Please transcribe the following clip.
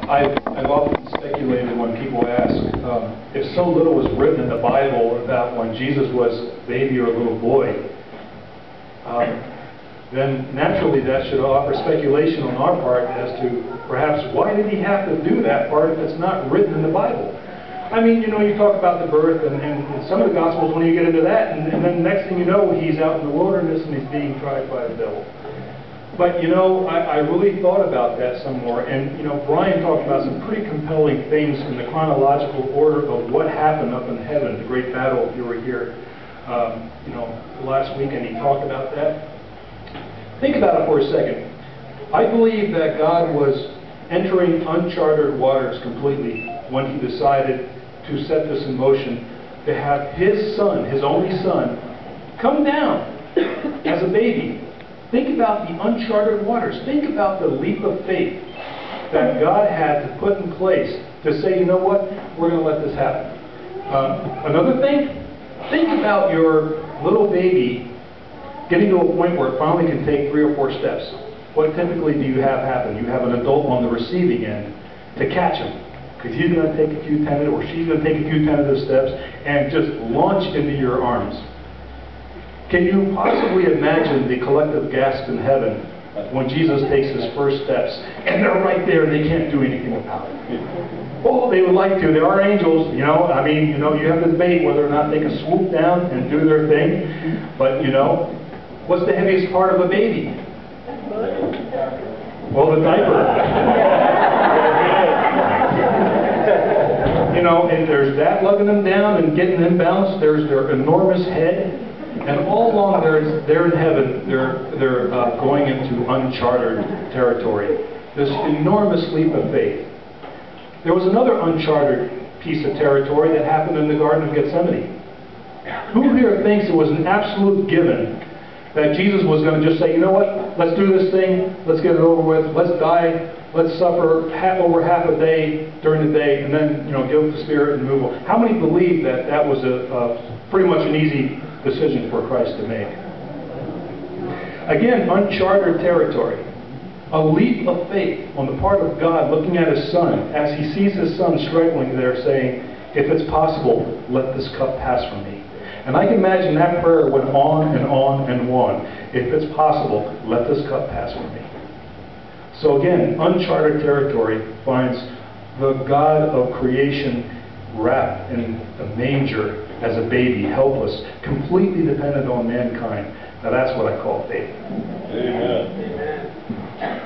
I've often speculated when people ask if so little was written in the Bible about when Jesus was a baby or a little boy, then naturally that should offer speculation on our part as to perhaps why did he have to do that part if it's not written in the Bible. I mean, you know, you talk about the birth and some of the Gospels when you get into that, and then next thing you know, he's out in the wilderness and he's being tried by the devil. But, you know, I really thought about that some more, and, you know, Brian talked about some pretty compelling things in the chronological order of what happened up in heaven, the great battle, if you were here, you know, last week, and he talked about that. Think about it for a second. I believe that God was entering uncharted waters completely when he decided to set this in motion, to have his son, his only son, come down as a baby. Think about the uncharted waters. Think about the leap of faith that God had to put in place to say, you know what, we're going to let this happen. Another thing, think about your little baby getting to a point where it finally can take 3 or 4 steps. What typically do you have happen? You have an adult on the receiving end to catch him, because he's going to take a few tentative, or she's going to take a few tentative steps and just launch into your arms. Can you possibly imagine the collective gasp in heaven when Jesus takes his first steps and they're right there and they can't do anything about it? Oh, they would like to. There are angels, you know. I mean, you know, you have to debate whether or not they can swoop down and do their thing. But, you know, what's the heaviest part of a baby? Well, the diaper. You know, and there's that lugging them down and getting them balanced. There's their enormous head. And all along they're in heaven, they're going into uncharted territory. This enormous leap of faith. There was another uncharted piece of territory that happened in the Garden of Gethsemane. Who here thinks it was an absolute given that Jesus was going to just say, you know what, let's do this thing, let's get it over with, let's die, let's suffer over half a day during the day, and then, you know, give up the Spirit and move on? How many believe that that was pretty much an easy decision for Christ to make? Again, uncharted territory. A leap of faith on the part of God looking at his son as he sees his son struggling there saying, if it's possible, let this cup pass from me. And I can imagine that prayer went on and on and on. If it's possible, let this cup pass from me. So again, uncharted territory finds the God of creation wrapped in a manger as a baby, helpless, completely dependent on mankind. Now that's what I call faith. Amen. Amen.